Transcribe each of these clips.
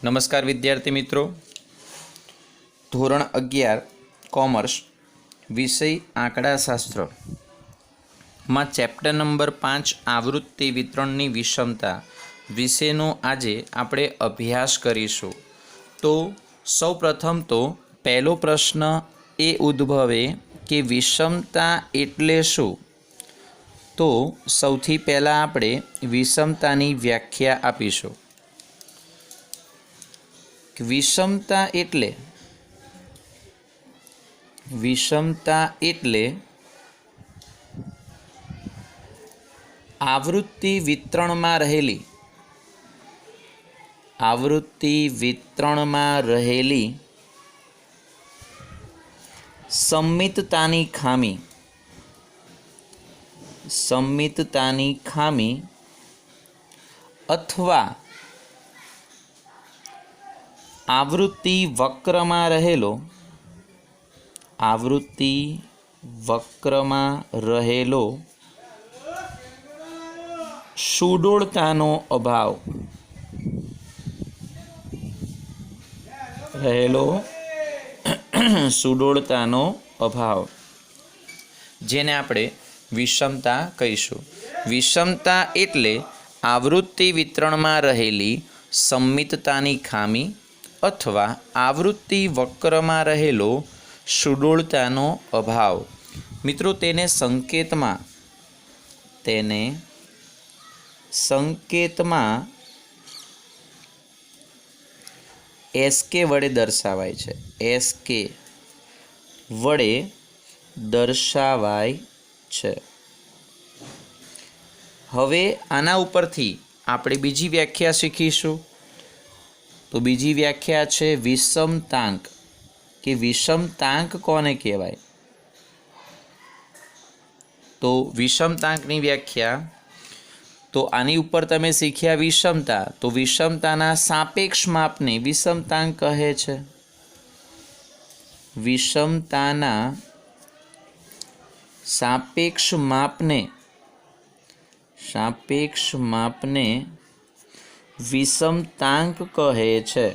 નમસ્કાર વિદ્યાર્થી મિત્રો, ધોરણ 11 કોમર્સ વિષય આંકડાશાસ્ત્ર માં ચેપ્ટર નંબર 5 આવૃત્તિ વિતરણની વિષમતા વિશેનો આજે આપણે અભ્યાસ કરીશું। તો સૌપ્રથમ તો પહેલો પ્રશ્ન એ ઉદ્ભવે કે વિષમતા એટલે શું। તો સૌથી પહેલાં આપણે વિષમતાની વ્યાખ્યા આપીશું। વિષમતા એટલે આવૃત્તિ વિતરણમાં રહેલી સંમિતતાની ખામી અથવા આવૃત્તિ વક્રમાં રહેલો સુડોળતાનો અભાવ જેને આપણે વિષમતા કહીશું। વિષમતા એટલે આવૃત્તિ વિતરણમાં રહેલી સંમિતતાની ખામી અથવા આવૃત્તિ વક્રમાં રહેલો સુડોળતાનો અભાવ। મિત્રો તેને સંકેતમાં એસકે વડે દર્શાવાય છે। એસકે વડે દર્શાવાય છે। હવે આના ઉપરથી આપણે બીજી વ્યાખ્યા શીખીશું। તો બીજી વ્યાખ્યા છે વિષમતાંક, કે વિષમતાંક કોને કહેવાય। તો વિષમતાંકની વ્યાખ્યા, તો આની ઉપર તમે શીખ્યા વિષમતા, તો વિષમતાના સાપેક્ષ માપને વિષમતાંક કહે છે। વિષમતાના સાપેક્ષ માપને વિષમતાંક કહે છે।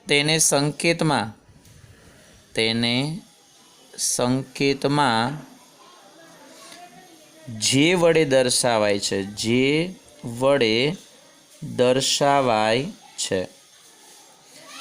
તેને સંકેતમાં જે વડે દર્શાવાય છે।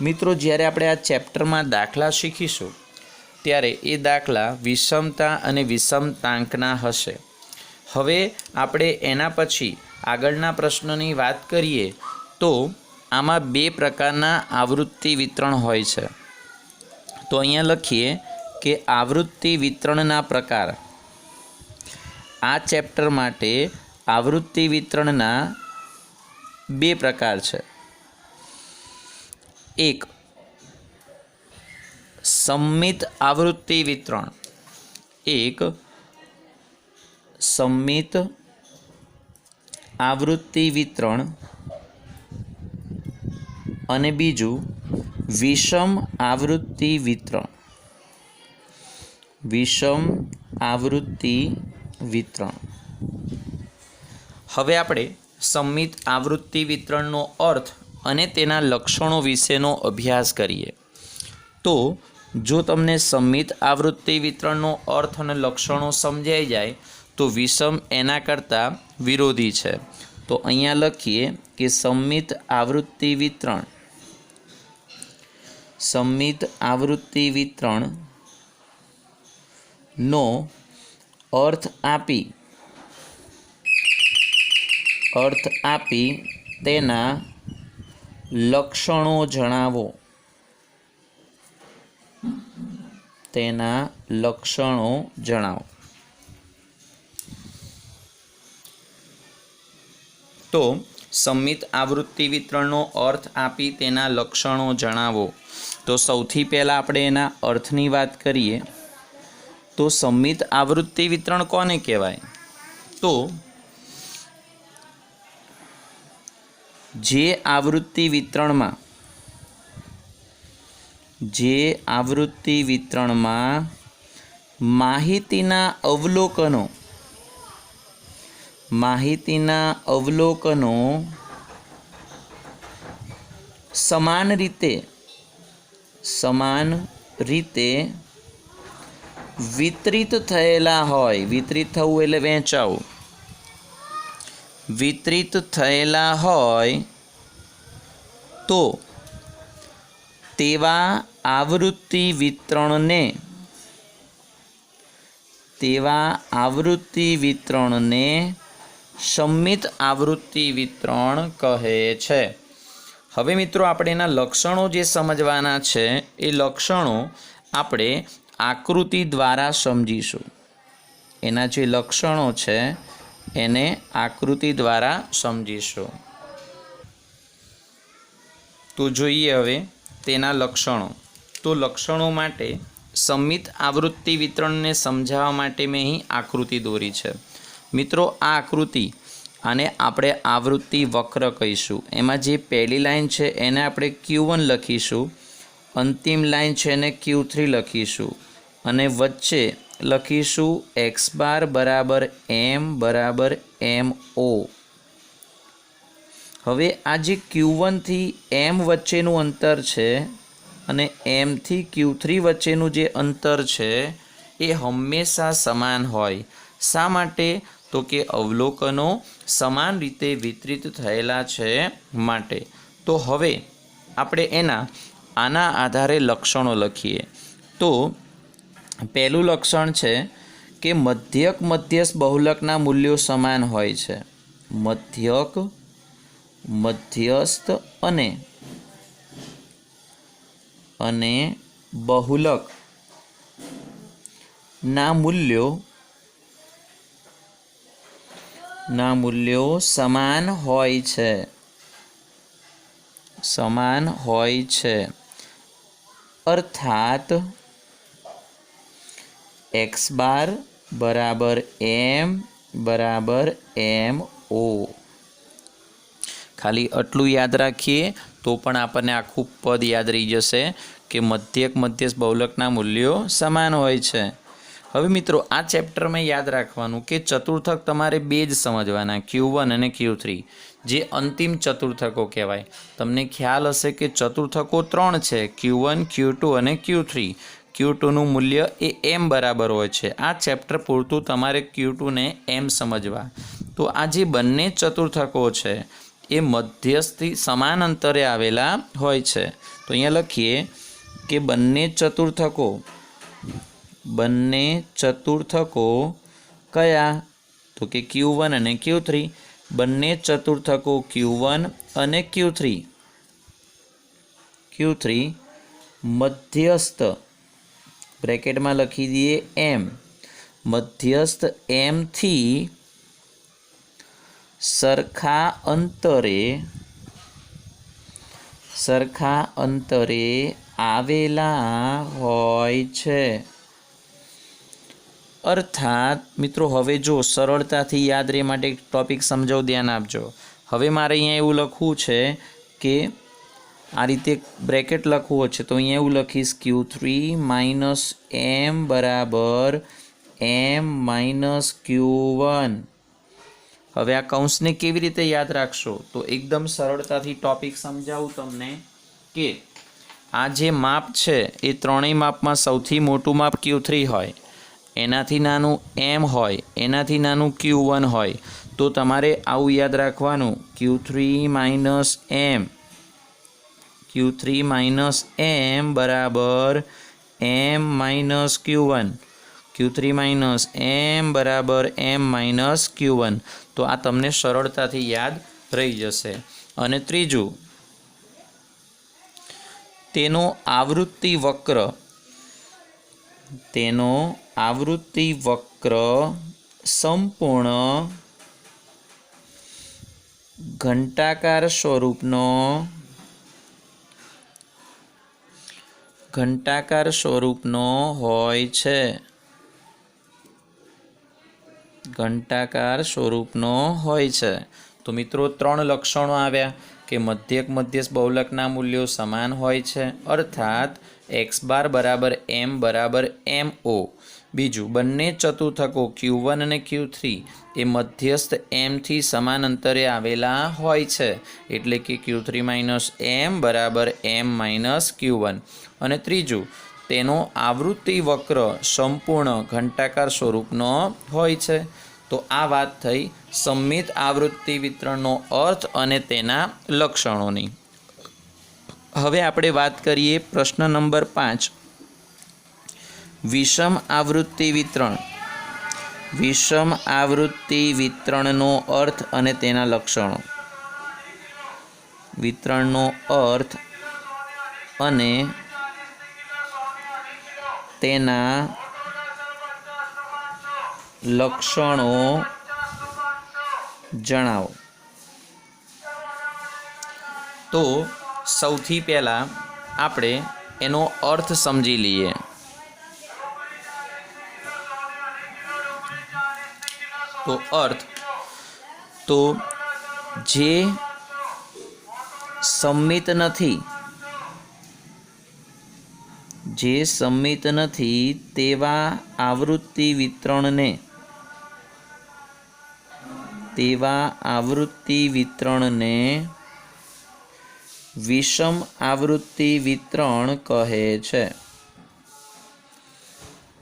મિત્રો જ્યારે આપણે આ ચેપ્ટરમાં દાખલા શીખીશું ત્યારે એ દાખલા વિષમતા અને વિષમતાંકના હશે। હવે આપણે એના પછી આગળના પ્રશ્નની વાત કરીએ તો આમાં બે પ્રકારના આવૃત્તિ વિતરણ હોય છે। તો અહીંયા લખીએ કે આવૃત્તિ વિતરણના પ્રકાર। આ ચેપ્ટર માટે આવૃત્તિ વિતરણના બે પ્રકાર છે। એક સંમિત આવૃત્તિ વિતરણ અને બીજું વિષમ આવૃત્તિ વિતરણ। હવે આપણે સંમિત આવૃત્તિ વિતરણનો અર્થ અને તેના લક્ષણો વિશેનો અભ્યાસ કરીએ। તો જો તમને સંમિત આવૃત્તિ વિતરણનો અર્થ અને લક્ષણો સમજાઈ જાય તો વિષમ એના કરતાં વિરોધી છે। તો અહીંયા લખીએ કે સંમિત આવૃત્તિ વિતરણનો અર્થ આપી તેના લક્ષણો જણાવો। તો સંમિત આવૃત્તિ વિતરણનો અર્થ આપી તેના લક્ષણો જણાવો। તો સૌથી પહેલાં આપણે એના અર્થની વાત કરીએ તો સંમિત આવૃત્તિ વિતરણ કોને કહેવાય। તો જે આવૃત્તિ વિતરણમાં માહિતીના અવલોકનો માહિતીના અવલોકનો સમાન રીતે વિતરિત થયેલા હોય, વિતરિત થવું એટલે વહેંચાવું, વિતરિત થયેલા હોય તો તેવા આવૃત્તિ વિતરણને સંમિત આવૃત્તિ વિતરણ કહે છે. હવે મિત્રો આપણે એના લક્ષણો જે સમજવાના છે એ લક્ષણો આપણે આકૃતિ દ્વારા સમજીશું. એના જે લક્ષણો છે એને આકૃતિ દ્વારા સમજીશું. તો જોઈએ હવે તેના લક્ષણો. તો લક્ષણો માટે સંમિત આવૃત્તિ વિતરણને સમજાવવા માટે મેં અહીં આકૃતિ દોરી છે. મિત્રો આ આકૃતિ આને આપણે આવૃત્તિ વક્ર કહીશું. એમાં જે પહેલી લાઈન છે એને આપણે Q1 લખીશું, અંતિમ લાઈન છે એને Q3 લખીશું અને વચ્ચે લખીશું x બાર બરાબર m MO. હવે આ જે Q1 થી M વચ્ચેનું અંતર છે અને M થી Q3 વચ્ચેનું જે અંતર છે એ હંમેશા સમાન હોય. શા માટે? તો કે અવલોકનો સમાન રીતે વિતરિત થયેલા છે માટે. તો હવે આપણે આના આધારે લક્ષણો લખીએ. તો પહેલું લક્ષણ છે કે મધ્યસ્થ બહુલકના મૂલ્યો સમાન હોય છે. મધ્યસ્થ અને બહુલક ના મૂલ્યો સમાન હોય છે. અર્થાત x બાર બરાબર m બરાબર MO. ખાલી આટલું યાદ રાખીએ તો પણ આપણને આખું પદ યાદ રહી જશે કે મધ્યસ્થ બહુલકના મૂલ્યો સમાન હોય છે. હવે મિત્રો આ ચેપ્ટરમાં યાદ રાખવાનું કે ચતુર્થક તમારે બે જ સમજવાના, Q1 અને Q3, જે અંતિમ ચતુર્થકો કહેવાય. તમને ખ્યાલ હશે કે ચતુર્થકો 3 છે, Q1, Q2 અને Q3. Q2નું મૂલ્ય એ m બરાબર હોય છે. આ ચેપ્ટર પૂરતું તમારે Q2ને m સમજવા. તો આ જે બંને ચતુર્થકો છે એ મધ્યસ્થી સમાન અંતરે આવેલા હોય છે. તો અહીંયા લખીએ કે બંને ચતુર્થકો કયા? તો કે Q1 અને Q3. બંને ચતુર્થકો Q1 અને Q3 મધ્યસ્થ બ્રેકેટમાં લખી દઈએ m, મધ્યસ્થ m થી સરખા અંતરે આવેલા હોય છે. અર્થાત મિત્રો હવે જો સરળતાથી યાદ રહે માટે એક ટોપિક સમજાવું, ધ્યાન આપજો. હવે મારે અહીંયા એવું લખવું છે કે આ રીતે બ્રેકેટ લખવું છે તો અહીંયા એવું લખીશ Q3 માઇનસ m બરાબર m માઇનસ Q1. હવે આ કૌંસને કેવી રીતે યાદ રાખશો? તો એકદમ સરળતાથી ટોપિક સમજાવું તમને કે આ જે માપ છે એ ત્રણેય માપમાં સૌથી મોટું માપ Q3 હોય, એનાથી નાનું m હોય, એનાથી નાનું Q1 હોય. તો તમારે આવું યાદ રાખવાનું, Q3 માઇનસ m બરાબર m minus Q1. Q3 minus m બરાબર m માઇનસ Q1. તો આ તમને સરળતાથી યાદ રહી જશે. અને ત્રીજું, તેનો આવૃત્તિ વક્ર સંપૂર્ણ ઘંટાકાર સ્વરૂપનો હોય છે. ઘંટાકાર સ્વરૂપનો હોય છે. તો મિત્રો 3 લક્ષણો આવ્યા કે મધ્યક મધ્યસ્થ બહુલકના મૂલ્યો સમાન હોય છે, અર્થાત એક્સ બાર બરાબર એમ ઓ. બીજું, બંને ચતુર્થકો Q1 અને Q3 એ મધ્યસ્થ એમથી સમાન અંતરે આવેલા હોય છે, એટલે કે Q3 માઇનસ એમ બરાબર એમ માઇનસ Q1. અને ત્રીજું, તેનો આવૃત્તિ વક્ર સંપૂર્ણ ઘંટાકાર સ્વરૂપનો હોય છે. તો આ વાત થઈ સમમિત આવૃત્તિ વિતરણનો અર્થ અને તેના લક્ષણોની. હવે આપણે વાત કરીએ પ્રશ્ન નંબર 5. વિષમ આવૃત્તિ વિતરણ. વિષમ આવૃત્તિ વિતરણનો અર્થ અને તેના લક્ષણો. વિતરણનો અર્થ અને તેના લક્ષણો જણાવો. તો સૌથી પહેલાં આપણે એનો અર્થ સમજી લઈએ. તો અર્થ તો જે સમમિત નથી તેવા આવૃત્તિ વિતરણને વિષમ આવૃત્તિ વિતરણ કહે છે.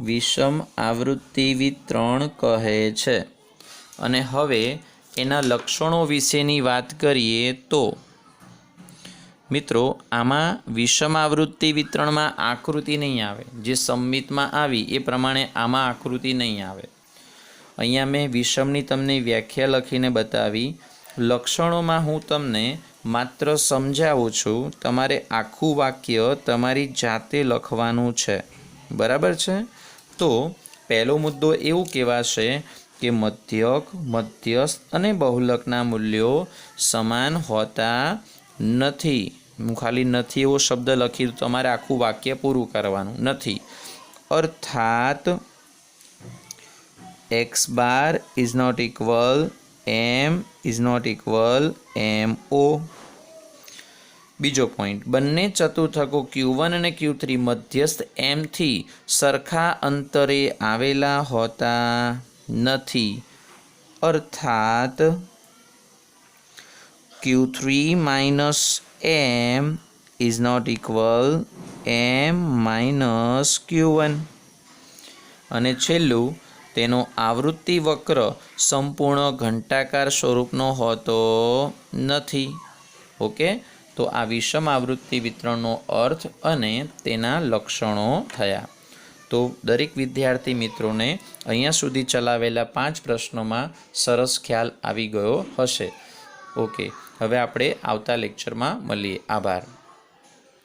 વિષમ આવૃત્તિ વિતરણ કહે છે. અને હવે એના લક્ષણો વિશેની વાત કરીએ તો મિત્રો, આમાં વિષમ આવૃત્તિ વિતરણમાં આકૃતિ નહીં આવે. જે સમમિતમાં આવી એ પ્રમાણે આમાં આકૃતિ નહીં આવે. અહીંયા મેં વિષમની તમને વ્યાખ્યા લખીને બતાવી. લક્ષણોમાં હું તમને માત્ર સમજાવું છું. તમારે આખું વાક્ય તમારી જાતે લખવાનું છે. બરાબર છે? તો પહેલો મુદ્દો એવું કહેવાશે કે મધ્યક, મધ્યસ્થ અને બહુલકના મૂલ્યો સમાન હોતા નથી. હું ખાલી નથી એવો શબ્દ લખી દઉં, તમારે આખું વાક્ય પૂરું કરવાનું. નથી અર્થાત X bar is not equal M is not equal M O. બીજો પોઈન્ટ, બંને ચતુર્થકો Q1 અને Q3 મધ્યસ્થ એમથી સરખા અંતરે આવેલા હોતા નથી, અર્થાત Q3 minus M is not equal M minus Q1. અને છેલ્લું, તેનો આવૃત્તિ વક્ર સંપૂર્ણ ઘંટાકાર સ્વરૂપનો હોતો નથી. ઓકે, તો આ વિષમ આવૃત્તિ વિતરણનો અર્થ અને તેના લક્ષણો થયા. તો દરેક વિદ્યાર્થી મિત્રોને અહીંયા સુધી ચલાવેલા 5 પ્રશ્નોમાં સરસ ખ્યાલ આવી ગયો હશે. ઓકે, હવે આપણે આવતા લેક્ચરમાં મળીએ. આભાર.